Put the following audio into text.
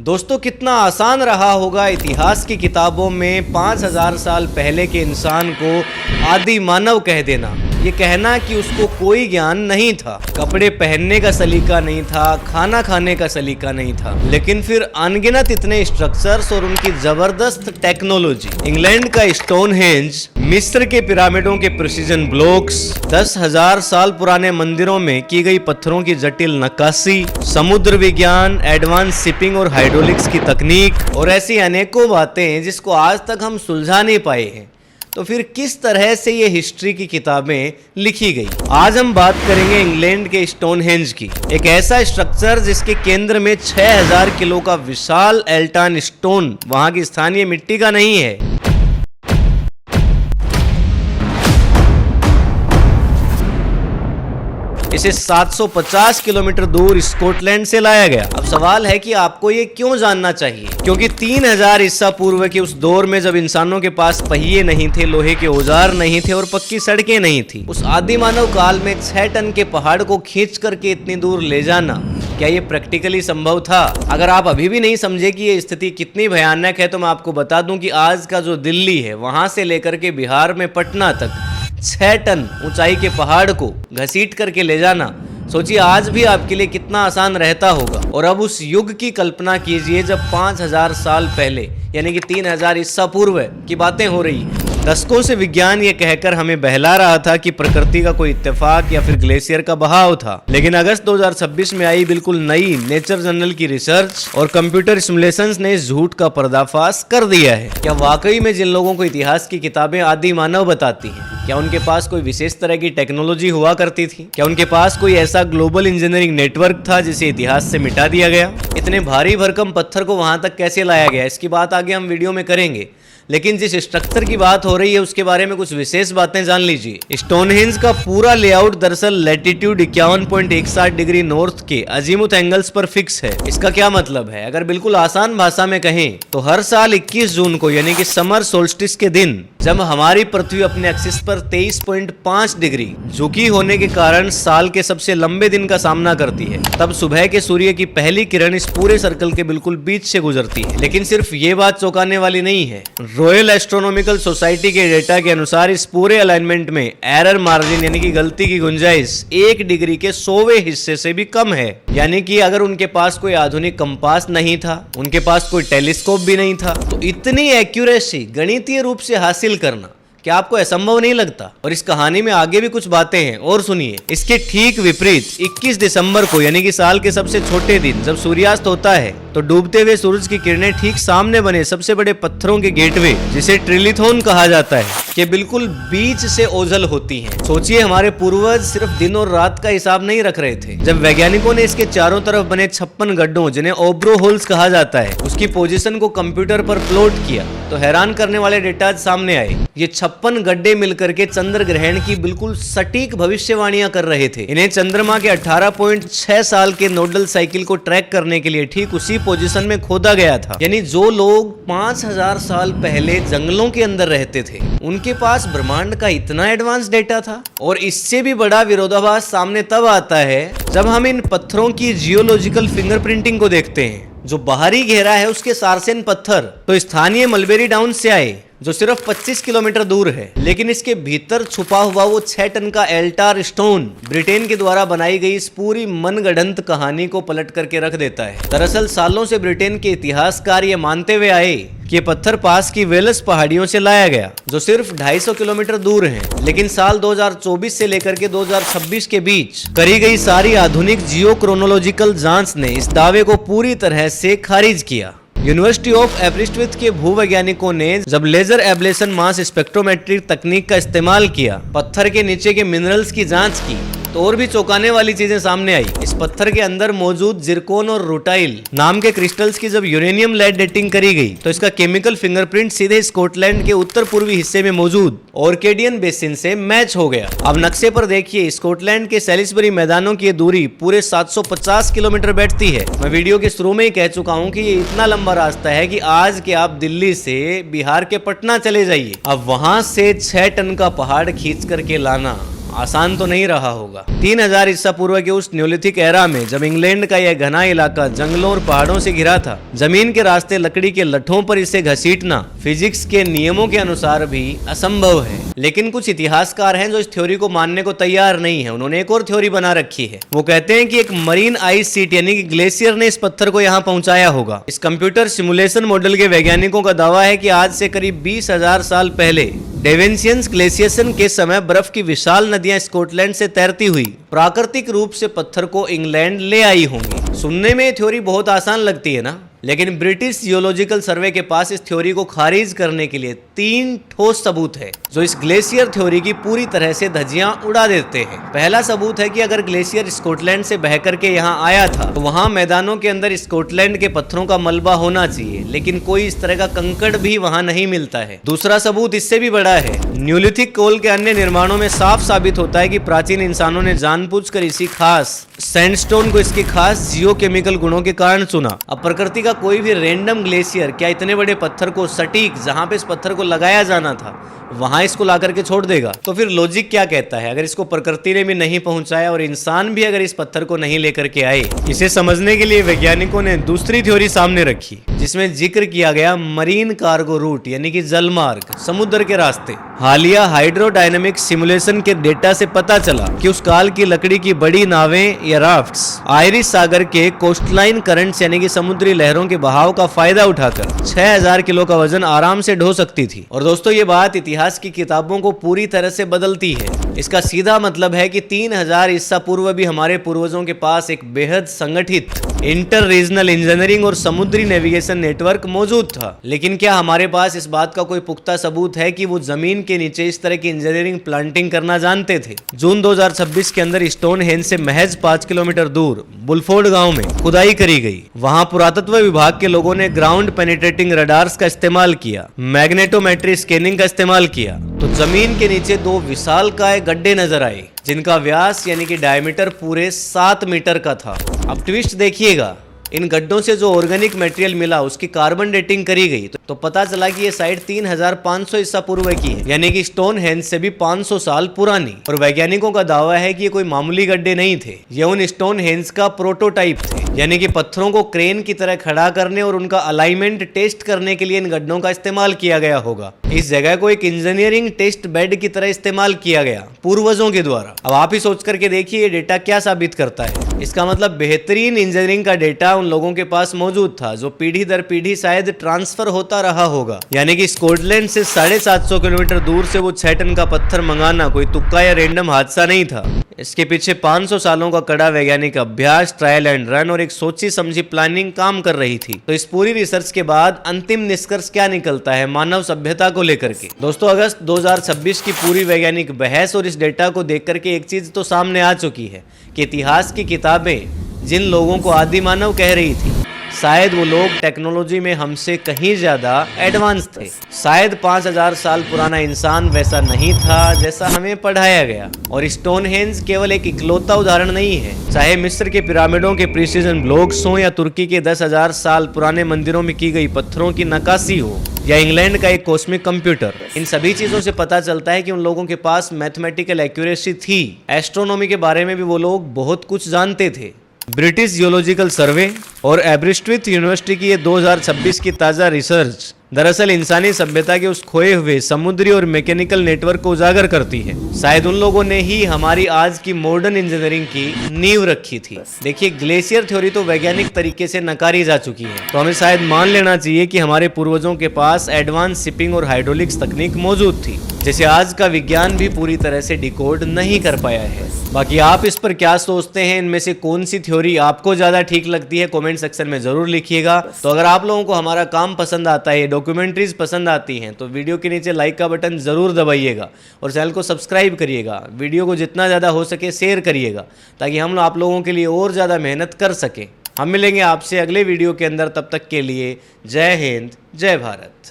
दोस्तों, कितना आसान रहा होगा इतिहास की किताबों में 5000 साल पहले के इंसान को आदि मानव कह देना। ये कहना कि उसको कोई ज्ञान नहीं था, कपड़े पहनने का सलीका नहीं था, खाना खाने का सलीका नहीं था, लेकिन फिर अनगिनत इतने स्ट्रक्चर्स और उनकी जबरदस्त टेक्नोलॉजी, इंग्लैंड का स्टोनहेंज, मिस्र के पिरामिडों के प्रिसीजन ब्लॉक्स, 10,000 साल पुराने मंदिरों में की गई पत्थरों की जटिल नक्काशी, समुद्र विज्ञान, एडवांस शिपिंग और हाइड्रोलिक्स की तकनीक और ऐसी अनेकों बातें जिसको आज तक हम सुलझा नहीं पाए हैं। तो फिर किस तरह से ये हिस्ट्री की किताबें लिखी गई? आज हम बात करेंगे इंग्लैंड के स्टोनहेंज की, एक ऐसा स्ट्रक्चर जिसके केंद्र में 6000 किलो का विशाल एल्टान स्टोन वहां की स्थानीय मिट्टी का नहीं है। इसे 750 किलोमीटर दूर स्कॉटलैंड से लाया गया। अब सवाल है कि आपको ये क्यों जानना चाहिए? क्योंकि 3000 ईसा पूर्व के उस दौर में जब इंसानों के पास पहिए नहीं थे, लोहे के औजार नहीं थे और पक्की सड़कें नहीं थी, उस आदि मानव काल में 6 टन के पहाड़ को खींच करके इतनी दूर ले जाना, क्या ये प्रैक्टिकली संभव था? अगर आप अभी भी नहीं समझे कि ये स्थिति कितनी भयानक है, तो मैं आपको बता दूं कि आज का जो दिल्ली है, वहां से लेकर के बिहार में पटना तक 6 टन ऊंचाई के पहाड़ को घसीट करके ले जाना, सोचिए आज भी आपके लिए कितना आसान रहता होगा। और अब उस युग की कल्पना कीजिए जब 5000 साल पहले यानी कि 3000 ईसा पूर्व की बातें हो रही हैं। दशकों से विज्ञान ये कहकर हमें बहला रहा था कि प्रकृति का कोई इत्तेफाक या फिर ग्लेशियर का बहाव था, लेकिन अगस्त 2026 में आई बिल्कुल नई नेचर जर्नल की रिसर्च और कंप्यूटर सिमुलेशंस ने इस झूठ का पर्दाफाश कर दिया है। क्या वाकई में जिन लोगों को इतिहास की किताबें आदि मानव बताती हैं, क्या उनके पास कोई विशेष तरह की टेक्नोलॉजी हुआ करती थी? क्या उनके पास कोई ऐसा ग्लोबल इंजीनियरिंग नेटवर्क था जिसे इतिहास से मिटा दिया गया? इतने भारी भरकम पत्थर को वहां तक कैसे लाया गया, इसकी बात आगे हम वीडियो में करेंगे, लेकिन जिस स्ट्रक्चर की बात हो रही है उसके बारे में कुछ विशेष बातें जान लीजिए। स्टोनहेंज का पूरा लेआउट दरअसल लैटिट्यूड 51.61 डिग्री नॉर्थ के अजीमुथ एंगल्स पर फिक्स है। इसका क्या मतलब है? अगर बिल्कुल आसान भाषा में कहें तो हर साल 21 जून को यानी कि समर सोल्स्टिस के दिन, जब हमारी पृथ्वी अपने एक्सिस पर 23.5 डिग्री झुकी होने के कारण साल के सबसे लंबे दिन का सामना करती है, तब सुबह के सूर्य की पहली किरण इस पूरे सर्कल के बिल्कुल बीच से गुजरती है। लेकिन सिर्फ ये बात चौंकाने वाली नहीं है। रॉयल एस्ट्रोनॉमिकल सोसाइटी के डेटा के अनुसार इस पूरे अलाइनमेंट में एरर मार्जिन यानी कि गलती की गुंजाइश 1 डिग्री के 100वें हिस्से से भी कम है। यानी कि अगर उनके पास कोई आधुनिक कंपास नहीं था, उनके पास कोई टेलीस्कोप भी नहीं था, तो इतनी एक्यूरेसी गणितीय रूप से हासिल करना क्या आपको असंभव नहीं लगता? और इस कहानी में आगे भी कुछ बातें हैं और सुनिए। इसके ठीक विपरीत 21 दिसंबर को यानी कि साल के सबसे छोटे दिन जब सूर्यास्त होता है, तो डूबते हुए सूरज की किरणें ठीक सामने बने सबसे बड़े पत्थरों के गेटवे, जिसे ट्रिलिथोन कहा जाता है, के बिल्कुल बीच से ओझल होती हैं। सोचिए हमारे पूर्वज सिर्फ दिन और रात का हिसाब नहीं रख रहे थे। जब वैज्ञानिकों ने इसके चारों तरफ बने 56 गड्ढों, जिन्हें ओब्रो होल्स कहा जाता है, उसकी पोजीशन को कंप्यूटर पर प्लॉट किया, तो हैरान करने वाले डेटा सामने आए। ये 56 गड्ढे मिलकर के चंद्र ग्रहण की बिल्कुल सटीक भविष्यवाणियां कर रहे थे। इन्हें चंद्रमा के 18.6 साल के नोडल साइकिल को ट्रैक करने के लिए ठीक उसी पोजीशन में खोदा गया था। यानी जो लोग 5000 साल पहले जंगलों के अंदर रहते थे, उनके पास ब्रह्मांड का इतना एडवांस डेटा था। और इससे भी बड़ा विरोधाभास सामने तब आता है जब हम इन पत्थरों की जियोलॉजिकल फिंगरप्रिंटिंग को देखते हैं। जो बाहरी घेरा है उसके सारसेन पत्थर तो स्थानीय मलबेरी डाउन से आए, जो सिर्फ 25 किलोमीटर दूर है, लेकिन इसके भीतर छुपा हुआ वो 6 टन का एल्टार स्टोन ब्रिटेन के द्वारा बनाई गई इस पूरी मनगढ़ंत कहानी को पलट करके रख देता है। दरअसल सालों से ब्रिटेन के इतिहासकार ये मानते हुए आए कि ये पत्थर पास की वेल्स पहाड़ियों से लाया गया, जो सिर्फ 250 किलोमीटर दूर है। लेकिन साल 2024 से लेकर के 2026 के बीच करी गई सारी आधुनिक जियो क्रोनोलॉजिकल जांच ने इस दावे को पूरी तरह से खारिज किया। यूनिवर्सिटी ऑफ एब्रिस्टविथ के भूवैज्ञानिकों ने जब लेजर एब्लेशन मास स्पेक्ट्रोमेट्रिक तकनीक का इस्तेमाल किया, पत्थर के नीचे के मिनरल्स की जांच की, तो और भी चौंकाने वाली चीजें सामने आई। इस पत्थर के अंदर मौजूद जिरकोन और रूटाइल नाम के क्रिस्टल्स की जब यूरेनियम लेड डेटिंग करी गई, तो इसका केमिकल फिंगरप्रिंट सीधे स्कॉटलैंड के उत्तर पूर्वी हिस्से में मौजूद ऑर्केडियन बेसिन से मैच हो गया। अब नक्शे पर देखिए, स्कॉटलैंड के सैलिसबरी मैदानों की दूरी पूरे 750 किलोमीटर बैठती है। मैं वीडियो के शुरू में ही कह चुका हूँ कि ये इतना लंबा रास्ता है कि आज के आप दिल्ली से बिहार के पटना चले जाइए, अब वहां से 6 टन का पहाड़ खींच करके लाना आसान तो नहीं रहा होगा। 3000 ईसा पूर्व के उस न्योलिथिक एरा में जब इंग्लैंड का यह घना इलाका जंगलों और पहाड़ों से घिरा था, जमीन के रास्ते लकड़ी के लठों पर इसे घसीटना फिजिक्स के नियमों के अनुसार भी असंभव है। लेकिन कुछ इतिहासकार हैं जो इस थ्योरी को मानने को तैयार नहीं है। उन्होंने एक और थ्योरी बना रखी है। वो कहते हैं कि एक मरीन आइस सीट यानी कि ग्लेशियर ने इस पत्थर को यहाँ पहुंचाया होगा। इस कंप्यूटर सिमुलेशन मॉडल के वैज्ञानिकों का दावा है कि आज से करीब 20,000 साल पहले डेवेंशियंस ग्लेशिएशन के समय बर्फ की विशाल नदियां स्कॉटलैंड से तैरती हुई प्राकृतिक रूप से पत्थर को इंग्लैंड ले आई होंगी। सुनने में ये थ्योरी बहुत आसान लगती है ना, लेकिन ब्रिटिश जियोलॉजिकल सर्वे के पास इस थ्योरी को खारिज करने के लिए 3 ठोस सबूत है जो इस ग्लेशियर थ्योरी की पूरी तरह से धज्जियां उड़ा देते हैं। पहला सबूत है कि अगर ग्लेशियर स्कॉटलैंड से बह करके यहाँ आया था तो वहाँ मैदानों के अंदर स्कॉटलैंड के पत्थरों का मलबा होना चाहिए, लेकिन कोई इस तरह का कंकड़ भी वहाँ नहीं मिलता है। दूसरा सबूत इससे भी बड़ा है। न्यूलिथिक कोल के अन्य निर्माणों में साफ साबित होता है कि प्राचीन इंसानों ने जानबूझकर इसी खास सैंडस्टोन को इसके खास जियोकेमिकल गुणों के कारण चुना। अब प्रकृति का कोई भी रैंडम ग्लेशियर क्या इतने बड़े पत्थर को सटीक जहां पे इस पत्थर को लगाया जाना था वहां इसको ला करके छोड़ देगा? तो फिर लॉजिक क्या कहता है? अगर इसको प्रकृति ने भी नहीं पहुंचाया और इंसान भी अगर इस पत्थर को नहीं लेकर के आए, इसे समझने के लिए वैज्ञानिकों ने दूसरी थ्योरी सामने रखी जिसमें जिक्र किया गया मरीन कार्गो रूट यानी कि जल मार्ग, समुद्र के रास्ते। हालिया हाइड्रोडायनेमिक सिमुलेशन के डेटा से पता चला कि उस काल की लकड़ी की बड़ी नावें या राफ्ट्स आयरिश सागर के कोस्टलाइन करंट्स यानी कि समुद्री लहरों के बहाव का फायदा उठाकर 6000 किलो का वजन आराम से ढो सकती थी। और दोस्तों ये बात इतिहास की किताबों को पूरी तरह से बदलती है। इसका सीधा मतलब है कि 3000 ईसा पूर्व भी हमारे पूर्वजों के पास एक बेहद संगठित इंटर रीजनल इंजीनियरिंग और समुद्री नेविगेशन नेटवर्क मौजूद था। लेकिन क्या हमारे पास इस बात का कोई पुख्ता सबूत है कि वो जमीन के नीचे इस तरह की इंजीनियरिंग प्लांटिंग करना जानते थे? जून 2026 के अंदर स्टोनहेंज से महज 5 किलोमीटर दूर बुलफोर्ड गांव में खुदाई करी गई। वहां पुरातत्व विभाग के लोगों ने ग्राउंड पेनिट्रेटिंग रडार्स का इस्तेमाल किया, मैग्नेटोमेट्री स्कैनिंग का इस्तेमाल किया, तो जमीन के नीचे 2 विशालकाय गड्ढे नजर आए जिनका व्यास यानी कि डायमीटर पूरे 7 मीटर का था। अब ट्विस्ट देखिएगा, इन गड्ढों से जो ऑर्गेनिक मटेरियल मिला उसकी कार्बन डेटिंग करी गई तो पता चला कि ये साइट 3500 ईसा पूर्व की है, यानी कि स्टोनहेंज से भी 500 साल पुरानी। और वैज्ञानिकों का दावा है कि ये कोई मामूली गड्ढे नहीं थे, ये उन स्टोनहेंज का प्रोटोटाइप थे, यानी कि पत्थरों को क्रेन की तरह खड़ा करने और उनका अलाइनमेंट टेस्ट करने के लिए इन गड्ढों का इस्तेमाल किया गया होगा। इस जगह को एक इंजीनियरिंग टेस्ट बेड की तरह इस्तेमाल किया गया पूर्वजों के द्वारा। अब आप ही सोच करके देखिए ये डेटा क्या साबित करता है। इसका मतलब बेहतरीन इंजीनियरिंग का डेटा उन लोगों के पास मौजूद था जो पीढ़ी दर पीढ़ी शायद ट्रांसफर होता रहा होगा। यानी कि स्कॉटलैंड से 750 किलोमीटर दूर से वो 6 टन का पत्थर मंगाना कोई तुक्का या रैंडम हादसा नहीं था। इसके पीछे 500 सालों का कड़ा वैज्ञानिक अभ्यास, ट्रायल एंड रन और एक सोची समझी प्लानिंग काम कर रही थी। तो इस पूरी रिसर्च के बाद अंतिम निष्कर्ष क्या निकलता है मानव सभ्यता को लेकर के? दोस्तों अगस्त 2026 की पूरी वैज्ञानिक बहस और इस डेटा को देख करके एक चीज तो सामने आ चुकी है कि इतिहास की किताबें जिन लोगों को आदि मानव कह रही थी, शायद वो लोग टेक्नोलॉजी में हमसे कहीं ज्यादा एडवांस थे। शायद 5000 साल पुराना इंसान वैसा नहीं था जैसा हमें पढ़ाया गया। और स्टोनहेंज केवल एक इकलौता उदाहरण नहीं है। चाहे मिस्र के पिरामिडों के प्रिसीजन ब्लॉक्स हो या तुर्की के 10,000 साल पुराने मंदिरों में की गई पत्थरों की नक्काशी हो या इंग्लैंड का एक कॉस्मिक कंप्यूटर, इन सभी चीजों से पता चलता है कि उन लोगों के पास मैथमेटिकल एक्यूरेसी थी। एस्ट्रोनॉमी के बारे में भी वो लोग बहुत कुछ जानते थे। ब्रिटिश जियोलॉजिकल सर्वे और एब्रिस्टविथ यूनिवर्सिटी की ये 2026 की ताज़ा रिसर्च दरअसल इंसानी सभ्यता के उस खोए हुए समुद्री और मैकेनिकल नेटवर्क को उजागर करती है। शायद उन लोगों ने ही हमारी आज की मॉडर्न इंजीनियरिंग की नींव रखी थी। देखिए ग्लेशियर थ्योरी तो वैज्ञानिक तरीके से नकारी जा चुकी है, तो हमें शायद मान लेना चाहिए कि हमारे पूर्वजों के पास एडवांस शिपिंग और हाइड्रोलिक्स तकनीक मौजूद थी, जैसे आज का विज्ञान भी पूरी तरह से डिकोड नहीं कर पाया है। बाकी आप इस पर क्या सोचते हैं? इनमें से कौन सी थ्योरी आपको ज्यादा ठीक लगती है? कमेंट सेक्शन में जरूर लिखिएगा। तो अगर आप लोगों को हमारा काम पसंद आता है, डॉक्यूमेंट्रीज पसंद आती हैं, तो वीडियो के नीचे लाइक का बटन जरूर दबाइएगा और चैनल को सब्सक्राइब करिएगा। वीडियो को जितना ज़्यादा हो सके शेयर करिएगा ताकि हम आप लोगों के लिए और ज़्यादा मेहनत कर सकें। हम मिलेंगे आपसे अगले वीडियो के अंदर, तब तक के लिए जय हिंद, जय भारत।